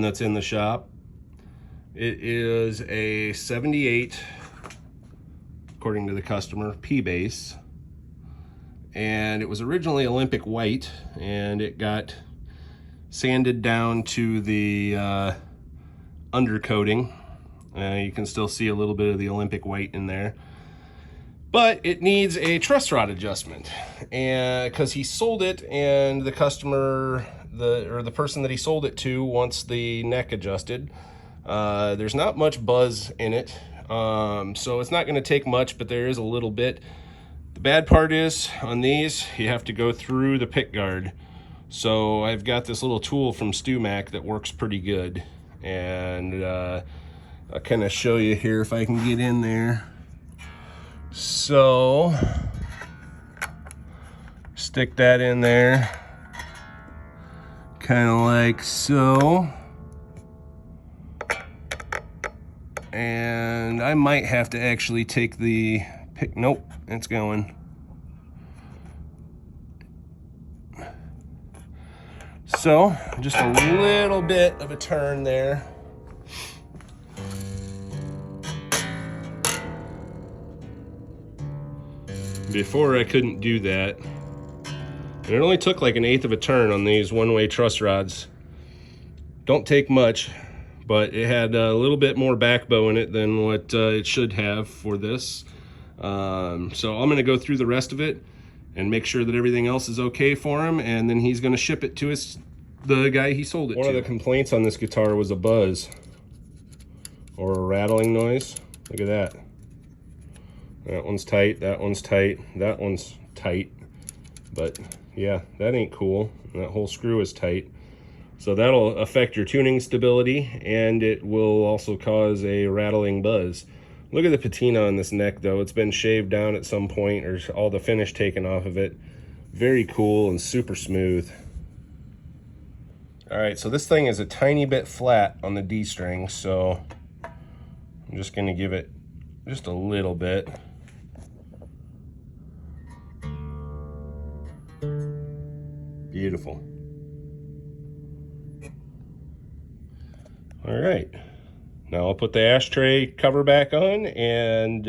that's in the shop. It is a 78, according to the customer, P-base. And it was originally Olympic white, and it got sanded down to the undercoating. You can still see a little bit of the Olympic white in there. But it needs a truss rod adjustment, and because he sold it, and the customer, the person that he sold it to, wants the neck adjusted. There's not much buzz in it, so it's not going to take much, but there is a little bit. The bad part is on these, you have to go through the pick guard. So I've got this little tool from StewMac that works pretty good, and I'll kind of show you here if I can get in there. So stick that in there, kind of like so. And I might have to actually take the pick, nope, it's going. So just a little bit of a turn there. Before I couldn't do that, and it only took like 1/8 of a turn on these one-way truss rods. Don't take much, but it had a little bit more backbow in it than what it should have for this. So I'm going to go through the rest of it and make sure that everything else is okay for him, and then he's going to ship it to the guy he sold it to. One of the complaints on this guitar was a buzz or a rattling noise. Look at that. That one's tight, that one's tight, that one's tight. But yeah, that ain't cool. That whole screw is tight. So that'll affect your tuning stability, and it will also cause a rattling buzz. Look at the patina on this neck though. It's been shaved down at some point, or all the finish taken off of it. Very cool and super smooth. All right, so this thing is a tiny bit flat on the D string, so I'm just gonna give it just a little bit. Beautiful. All right, now I'll put the ashtray cover back on, and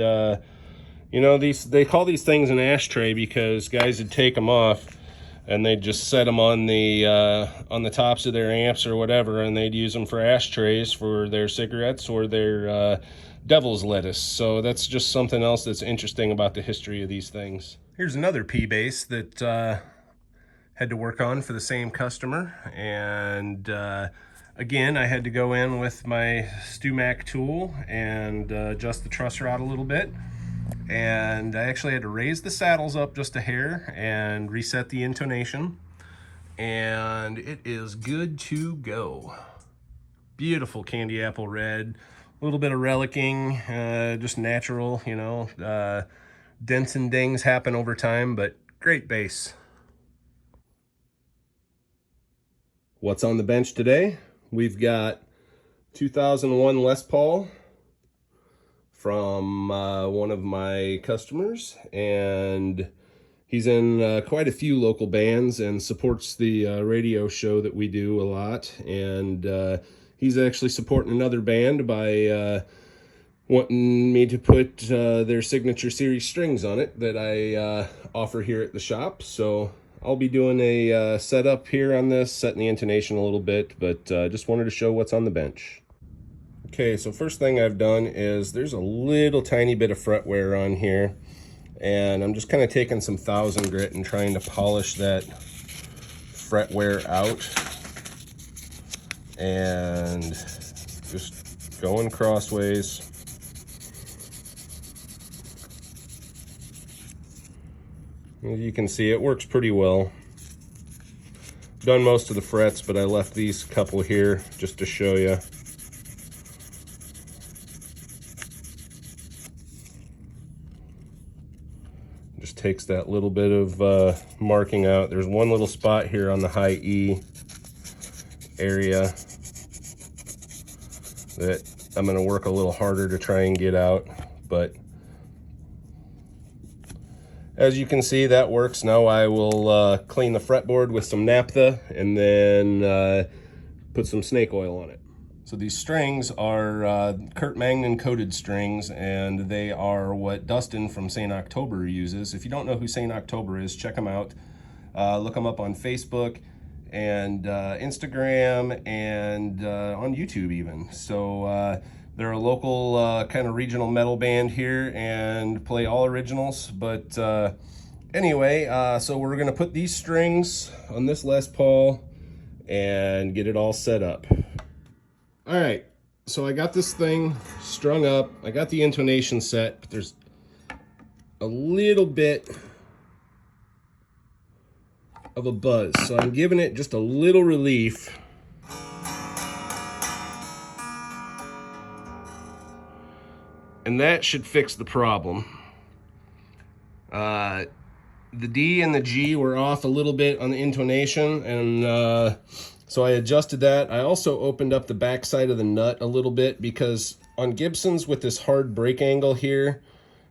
you know, they call these things an ashtray because guys would take them off and they'd just set them on the tops of their amps or whatever, and they'd use them for ashtrays for their cigarettes or their devil's lettuce. So that's just something else that's interesting about the history of these things. Here's another P-base that had to work on for the same customer, and again, I had to go in with my StewMac tool and adjust the truss rod a little bit. And I actually had to raise the saddles up just a hair and reset the intonation. And it is good to go. Beautiful candy apple red. A little bit of relicking, just natural, you know. Dents and dings happen over time, but great bass. What's on the bench today? We've got 2001 Les Paul from one of my customers, and he's in quite a few local bands and supports the radio show that we do a lot. And he's actually supporting another band by wanting me to put their signature series strings on it that I offer here at the shop. So I'll be doing a setup here on this, setting the intonation a little bit, but just wanted to show what's on the bench. Okay, so first thing I've done is there's a little tiny bit of fret wear on here, and I'm just kind of taking some 1000 grit and trying to polish that fret wear out, and just going crossways. As you can see, it works pretty well. Done most of the frets, but I left these couple here just to show you. Just takes that little bit of marking out. There's one little spot here on the high E area that I'm going to work a little harder to try and get out, but as you can see, that works. Now I will clean the fretboard with some naphtha and then put some snake oil on it. So these strings are Kurt Magnan coated strings, and they are what Dustin from St. October uses. If you don't know who St. October is, check them out. Look them up on Facebook and Instagram and on YouTube even. So they're a local kind of regional metal band here and play all originals. But anyway, so we're gonna put these strings on this Les Paul and get it all set up. All right, so I got this thing strung up. I got the intonation set, but there's a little bit of a buzz. So I'm giving it just a little relief. And that should fix the problem. The D and the G were off a little bit on the intonation, and so I adjusted that. I also opened up the back side of the nut a little bit, because on Gibsons with this hard break angle here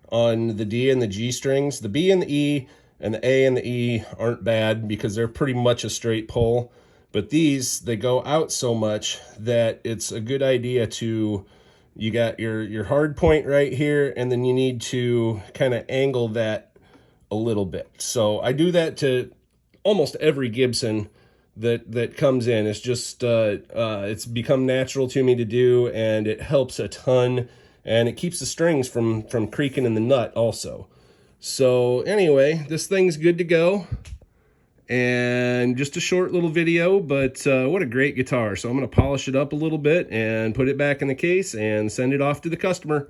on the D and the G strings, the B and the E and the A and the E aren't bad because they're pretty much a straight pull. But these, they go out so much that it's a good idea to, you got your hard point right here, and then you need to kind of angle that a little bit. So I do that to almost every Gibson that comes in. It's just it's become natural to me to do, and it helps a ton, and it keeps the strings from creaking in the nut also. So anyway, this thing's good to go, and just a short little video, but what a great guitar. So I'm going to polish it up a little bit and put it back in the case and send it off to the customer.